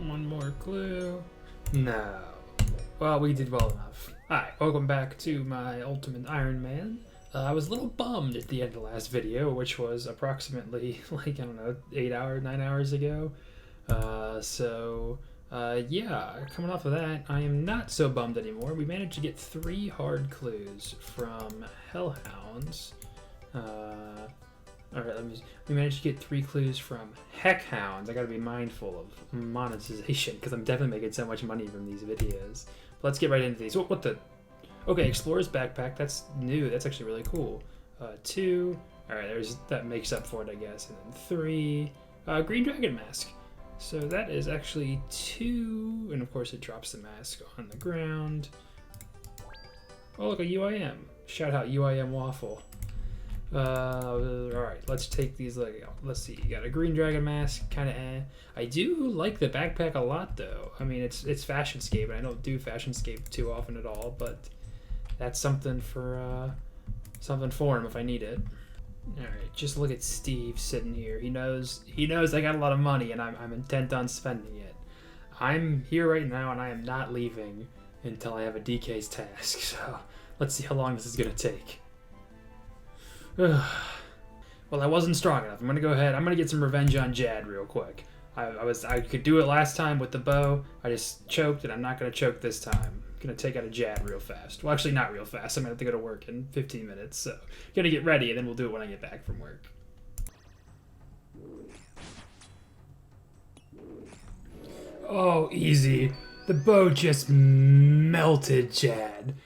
One more clue. No. Well, we did well enough. Hi, welcome back to my Ultimate Iron Man. I was a little bummed at the end of the last video, which was approximately, like, I don't know, 9 hours ago. Yeah, coming off of that, I am not so bummed anymore. We managed to get 3 hard clues from Hellhounds. Alright, we managed to get 3 clues from Heckhounds. I gotta be mindful of monetization, because I'm definitely making so much money from these videos. But let's get right into these. What the? Okay, Explorer's Backpack, that's new. That's actually really cool. 2, alright, that makes up for it, I guess. And then 3, Green Dragon Mask. So that is actually 2, and of course it drops the mask on the ground. Oh, look, a UIM. Shout out UIM Waffle. Alright, let's take these, let's see, you got a Green Dragon Mask, kinda eh. I do like the backpack a lot, though. I mean, it's Fashionscape, and I don't do Fashionscape too often at all, but that's something for him if I need it. Alright, just look at Steve sitting here. He knows I got a lot of money, and I'm intent on spending it. I'm here right now, and I am not leaving until I have a DK's task, so let's see how long this is gonna take. Well, I wasn't strong enough. I'm gonna go ahead. I'm gonna get some revenge on Jad real quick. I could do it last time with the bow. I just choked, and I'm not gonna choke this time. I'm gonna take out a Jad real fast. Well, actually, not real fast. I'm gonna have to go to work in 15 minutes, so gonna get ready, and then we'll do it when I get back from work. Oh, easy. The bow just melted Jad.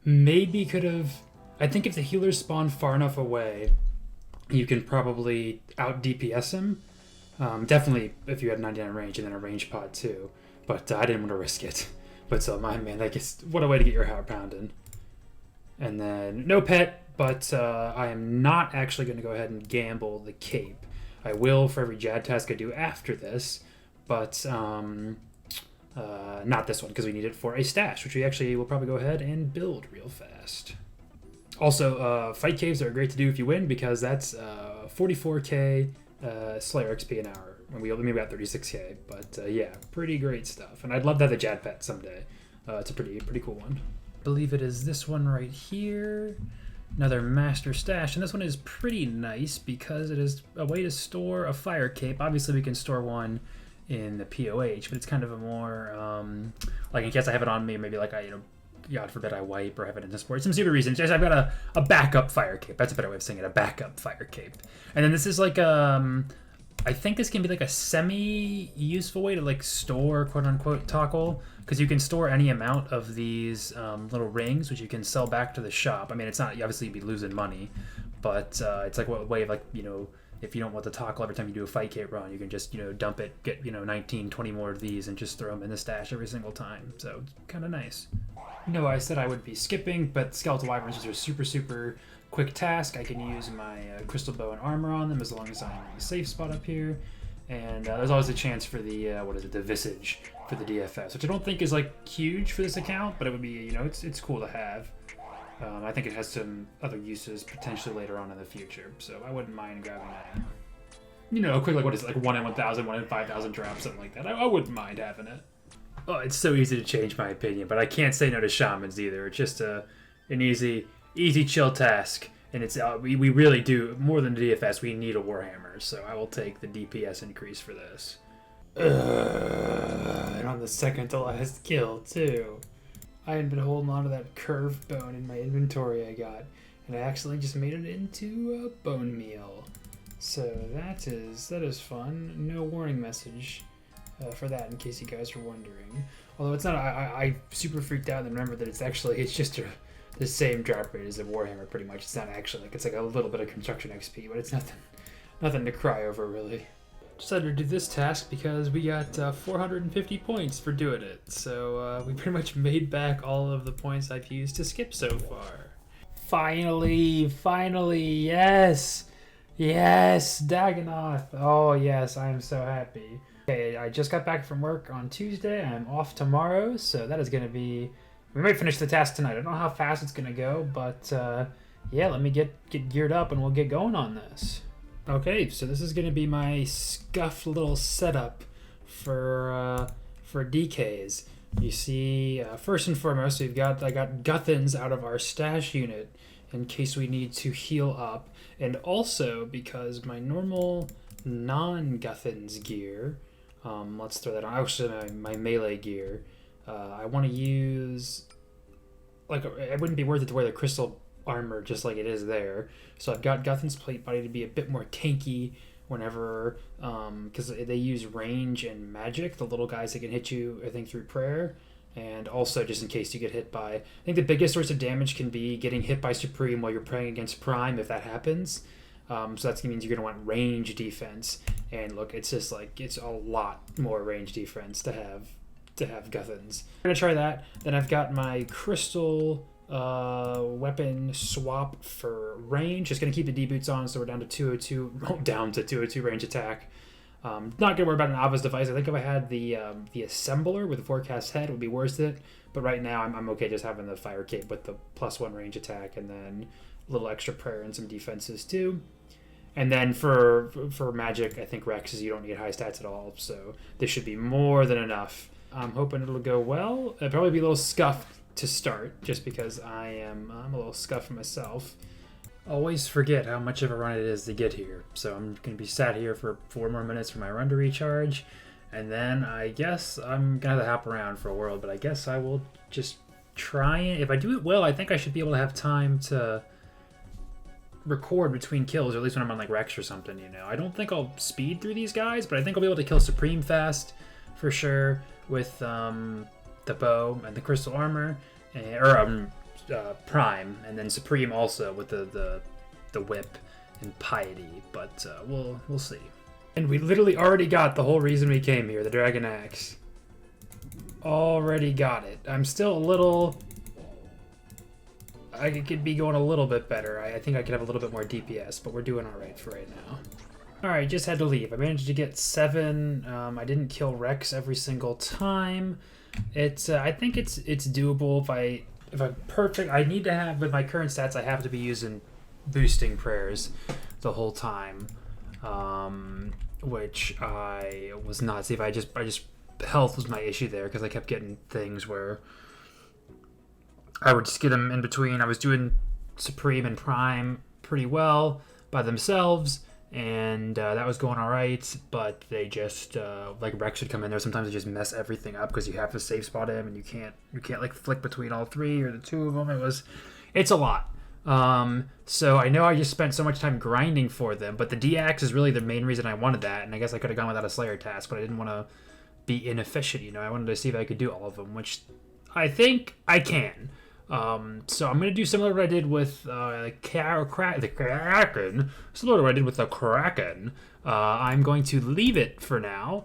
Maybe could have. I think if the healers spawn far enough away, you can probably out DPS him. Definitely if you had 99 range and then a range pod too. But I didn't want to risk it. But so my man, I guess what a way to get your heart pounding. And then no pet, but I am not actually going to go ahead and gamble the cape. I will for every Jad task I do after this, but not this one because we need it for a stash, which we actually will probably go ahead and build real fast. Also, fight caves are great to do if you win because that's 44k Slayer XP an hour. And we maybe about 36k, but yeah, pretty great stuff. And I'd love to have the Jad pet someday. It's a pretty cool one. I believe it is this one right here. Another master stash, and this one is pretty nice because it is a way to store a fire cape. Obviously, we can store one in the POH, but it's kind of a more like in case I have it on me, maybe like God forbid I wipe or have it in this board. Some stupid reasons. I've got a backup fire cape. That's a better way of saying it. A backup fire cape. And then this is like I think this can be like a semi-useful way to like store quote-unquote toggle, because you can store any amount of these little rings, which you can sell back to the shop. I mean, it's not obviously you'd be losing money, but it's like a way of like if you don't want the toggle every time you do a fight cape run, you can just dump it, get 19, 20 more of these, and just throw them in the stash every single time. So it's kind of nice. I said I would be skipping, but Skeletal Wyverns is a super quick task. I can use my crystal bow and armor on them as long as I'm in a safe spot up here. And there's always a chance for the the Visage for the DFS, which I don't think is like huge for this account, but it would be it's cool to have. I think it has some other uses potentially later on in the future, so I wouldn't mind grabbing that. A quick 1 in 1,000, 1 in 5,000 drop, something like that. I wouldn't mind having it. Oh, it's so easy to change my opinion, but I can't say no to shamans either. It's just an easy chill task, and it's we really do more than the DFS. We need a Warhammer, so I will take the DPS increase for this. And on the second to last kill too. I had been holding on to that curved bone in my inventory I got, and I accidentally just made it into a bone meal. So that is fun. No warning message for that, in case you guys were wondering. Although it's not, I super freaked out and remembered that it's just the same drop rate as the Warhammer pretty much. It's not actually it's like a little bit of construction XP, but it's nothing to cry over really. Decided to do this task because we got 450 points for doing it. So we pretty much made back all of the points I've used to skip so far. Finally, yes! Yes, Dagannoth! Oh yes, I am so happy. Okay, I just got back from work on Tuesday. I'm off tomorrow, so that is going to be... We might finish the task tonight. I don't know how fast it's going to go, but yeah, let me get geared up and we'll get going on this. Okay, so this is going to be my scuffed little setup for for DKs, you see, first and foremost, I got Guthans out of our stash unit in case we need to heal up, and also because my normal non-Guthans gear, let's throw that on. Actually, my melee gear, I want to use, like, it wouldn't be worth it to wear the crystal armor just like it is there. So I've got Guthan's plate body to be a bit more tanky whenever, because they use range and magic, the little guys that can hit you, I think, through prayer, and also just in case you get hit by, I think the biggest source of damage can be getting hit by Supreme while you're praying against Prime, if that happens. So that means you're going to want range defense, and look, it's just like, it's a lot more range defense to have Guthans. I'm going to try that. Then I've got my crystal weapon swap for range. Just going to keep the D-boots on, so we're down to 202 range attack. Not going to worry about an Ava's device. I think if I had the assembler with the forecast head, it would be worth it. But right now, I'm okay just having the fire cape with the +1 range attack, and then a little extra prayer and some defenses too. And then for magic, I think Rexes, you don't need high stats at all, so this should be more than enough. I'm hoping it'll go well. It'll probably be a little scuffed to start, just because I'm a little scuffed myself. Always forget how much of a run it is to get here. So I'm going to be sat here for 4 more minutes for my run to recharge, and then I guess I'm going to hop around for a whirl, but I guess I will just try it. If I do it well, I think I should be able to have time to record between kills, or at least when I'm on like Rex or something, you know. I don't think I'll speed through these guys, but I think I'll be able to kill Supreme fast for sure with the bow and the crystal armor, or Prime, and then Supreme also with the whip and piety. But we'll see. And we literally already got the whole reason we came here, the Dragon Axe. Already got it. I'm still a little, I could be going a little bit better. I think I could have a little bit more DPS, but we're doing all right for right now. All right, just had to leave. I managed to get 7. I didn't kill Rex every single time. I think it's doable if I'm perfect. I need to have, with my current stats, I have to be using boosting prayers the whole time, which I was not. See, if I just health was my issue there, because I kept getting things where I would just get them in between. I was doing Supreme and Prime pretty well by themselves, and that was going all right, but they just, like Rex should come in there. Sometimes they just mess everything up because you have to safe spot him, and you can't like flick between all 3 or the 2 of them. It's a lot. So I know I just spent so much time grinding for them, but the D-Axe is really the main reason I wanted that, and I guess I could have gone without a Slayer task, but I didn't want to be inefficient, you know. I wanted to see if I could do all of them, which I think I can. So I'm going to do similar to what I did with the Kraken. Similar to what I did with the Kraken. I'm going to leave it for now,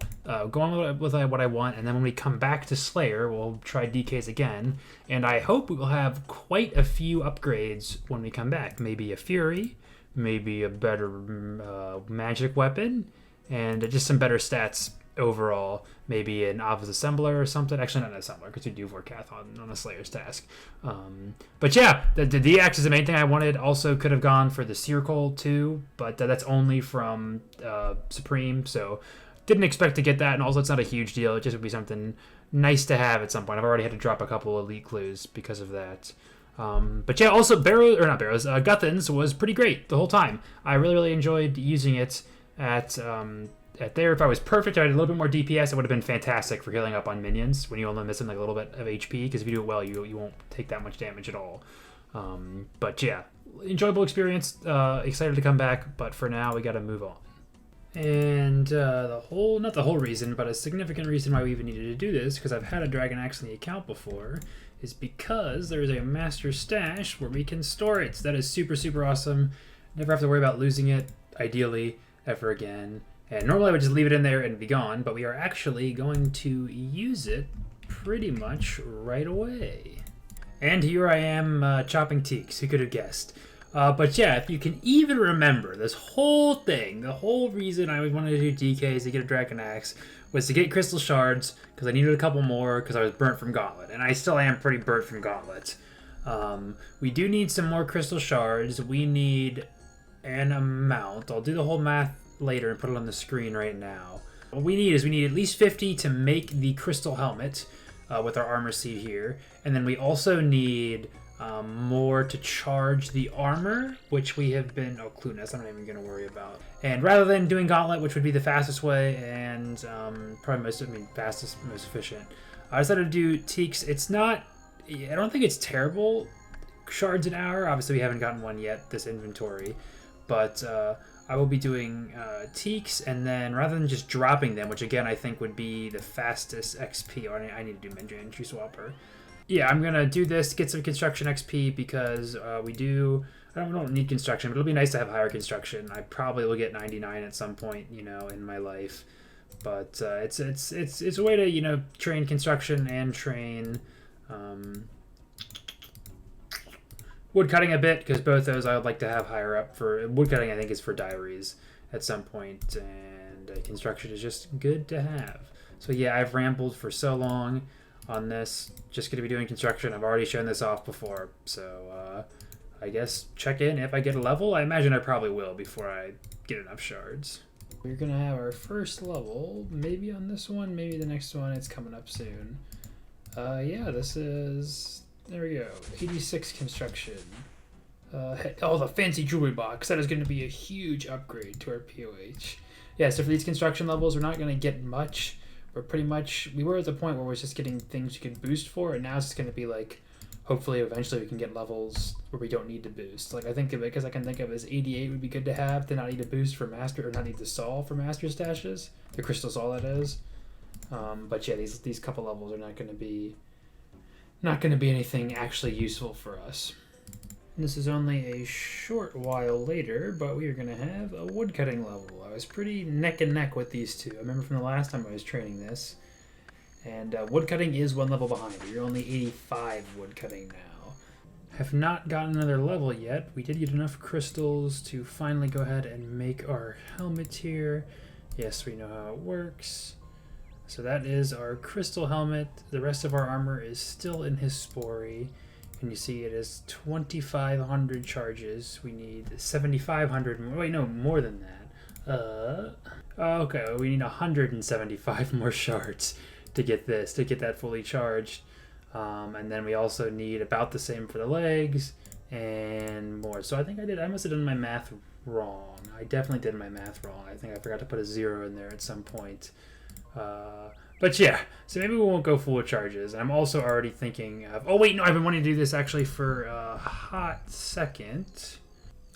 going with what I want, and then when we come back to Slayer, we'll try DKs again, and I hope we will have quite a few upgrades when we come back. Maybe a Fury, maybe a better magic weapon, and just some better stats overall. Maybe an Ava's Assembler or something. Actually, not an Assembler, because we do Vorkath on a Slayer's task. But yeah, the D-Axe is the main thing I wanted. Also could have gone for the Circle too, but that's only from Supreme, so didn't expect to get that, and also it's not a huge deal. It just would be something nice to have at some point. I've already had to drop a couple Elite Clues because of that. But yeah, also Guthans was pretty great the whole time. I really enjoyed using it at there. If I was perfect, I had a little bit more DPS, it would have been fantastic for healing up on minions when you only missing like a little bit of HP, because if you do it well, you won't take that much damage at all. But yeah, enjoyable experience, excited to come back, but for now we got to move on. And not the whole reason, but a significant reason why we even needed to do this, because I've had a Dragon Axe in the account before, is because there's a master stash where we can store it. So that is super awesome. Never have to worry about losing it, ideally, ever again. And normally I would just leave it in there and be gone, but we are actually going to use it pretty much right away. And here I am chopping teaks, who could have guessed? But yeah, if you can even remember this whole thing, the whole reason I wanted to do DKs to get a Dragon Axe was to get crystal shards, because I needed a couple more because I was burnt from Gauntlet, and I still am pretty burnt from Gauntlet. We do need some more crystal shards. We need an amount. I'll do the whole math later and put it on the screen right now. What we need is we need at least 50 to make the crystal helmet with our armor seed here. And then we also need more to charge the armor, which we have been... Oh, Clueness, I'm not even going to worry about. And rather than doing Gauntlet, which would be the fastest way and probably fastest, most efficient, I decided to do Teaks. It's not... I don't think it's terrible shards an hour. Obviously, we haven't gotten one yet, this inventory. But I will be doing Teaks, and then rather than just dropping them, which again I think would be the fastest XP, or I need to do Menju Entry Swapper. Yeah, I'm going to do this, get some construction XP, because we don't need construction, but it'll be nice to have higher construction. I probably will get 99 at some point, in my life. But it's a way to, train construction and train woodcutting a bit, because both those I would like to have higher up. For woodcutting, I think is for diaries at some point, and construction is just good to have. So yeah, I've rambled for so long on this. Just going to be doing construction. I've already shown this off before, so I guess check in if I get a level. I imagine I probably will before I get enough shards. We're going to have our first level, maybe on this one, maybe the next one. It's coming up soon. Yeah, this is... There we go, 86 construction. The fancy jewelry box. That is going to be a huge upgrade to our POH. Yeah, so for these construction levels, we're not going to get much. We're pretty much, we were at the point where we're just getting things you can boost for, and now it's just going to be like, hopefully eventually we can get levels where we don't need to boost. Like I think of it, because I can think of it as 88 would be good to have, to not need to boost for master, or not need to sol for master stashes. The crystal sol, that is. But yeah, these couple levels are not going to be anything actually useful for us. And this is only a short while later, but we are going to have a woodcutting level. I was pretty neck and neck with these two. I remember from the last time I was training this. And woodcutting is one level behind. You're only 85 woodcutting now. Have not gotten another level yet. We did get enough crystals to finally go ahead and make our helmet here. Yes, we know how it works. So that is our crystal helmet. The rest of our armor is still in his spory. And you see it is 2,500 charges. We need 7,500 more. Wait, no, more than that. Okay, we need 175 more shards to get this, to get that fully charged. And then we also need about the same for the legs and more. So I think I must have done my math wrong. I definitely did my math wrong. I think I forgot to put a 0 in there at some point. But yeah, so maybe we won't go full charges. I'm also already thinking of... Oh wait, no, I've been wanting to do this actually for a hot second.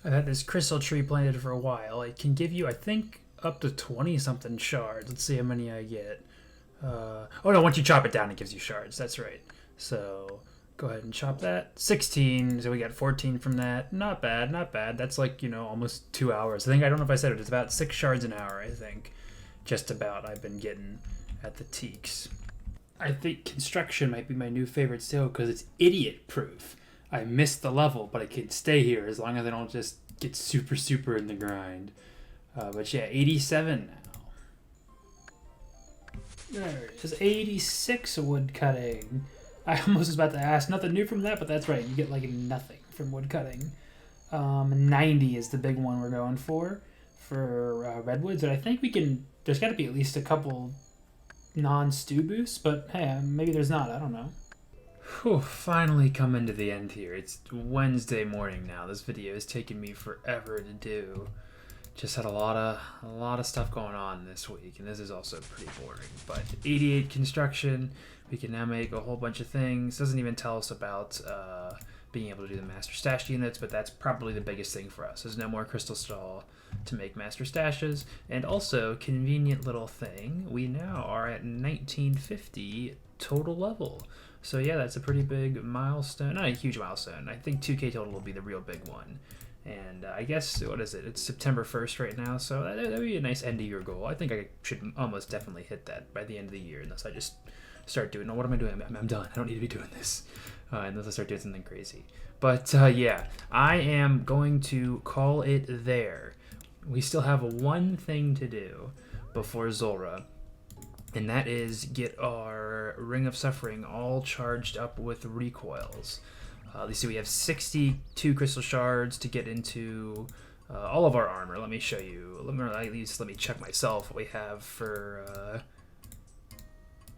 I've had this crystal tree planted for a while. It can give you, I think, up to 20-something shards. Let's see how many I get. Oh no, once you chop it down, it gives you shards. That's right. So go ahead and chop that. 16, so we got 14 from that. Not bad, not bad. That's like, almost 2 hours. I don't know if I said it. It's about 6 shards an hour, I think. Just about I've been getting at the Teaks. I think construction might be my new favorite still because it's idiot proof. I missed the level, but I can stay here as long as I don't just get super in the grind. But yeah, 87 now. There it is, 86 wood cutting. I almost was about to ask, nothing new from that, but that's right, you get like nothing from wood cutting. 90 is the big one we're going for redwoods, but I think we can, there's got to be at least a couple non-stew boosts, but hey, maybe there's not, I don't know. Whew, finally coming to the end here. It's Wednesday morning now. This video has taken me forever to do. Just had a lot of stuff going on this week, and this is also pretty boring. But 88 construction, we can now make a whole bunch of things. Doesn't even tell us about being able to do the master stash units, but that's probably the biggest thing for us. There's no more crystal stall to make master stashes, and also convenient little thing, we now are at 1950 total level. So yeah, that's a pretty big milestone. Not a huge milestone. I think 2K total will be the real big one. And I guess, what is it? It's September 1st right now, so that would be a nice end-of-year goal. I think I should almost definitely hit that by the end of the year, unless I just start doing... No, what am I doing? I'm done. I don't need to be doing this. Unless I start doing something crazy. But yeah, I am going to call it there. We still have one thing to do before Zulrah, and that is get our Ring of Suffering all charged up with recoils. You see we have 62 crystal shards to get into all of our armor. Let me show you. At least let me check myself what we have for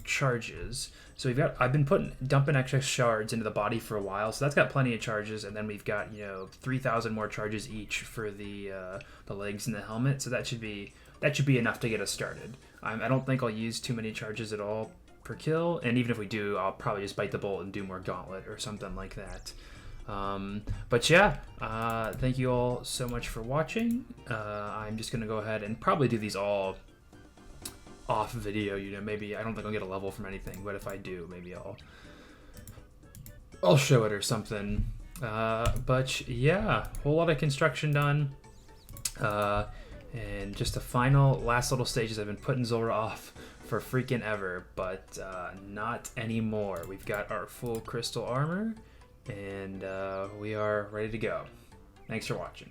charges. So I've been dumping extra shards into the body for a while, so that's got plenty of charges, and then we've got 3,000 more charges each for the legs and the helmet. So that should be enough to get us started. I don't think I'll use too many charges at all per kill, and even if we do, I'll probably just bite the bullet and do more gauntlet or something like that. But yeah, thank you all so much for watching. I'm just gonna go ahead and probably do these all off video. Maybe I don't think I'll get a level from anything, but if I do, maybe I'll show it or something. But yeah, whole lot of construction done. And just the last little stages. I've been putting Zulrah off for freaking ever, but not anymore. We've got our full crystal armor, and we are ready to go. Thanks for watching.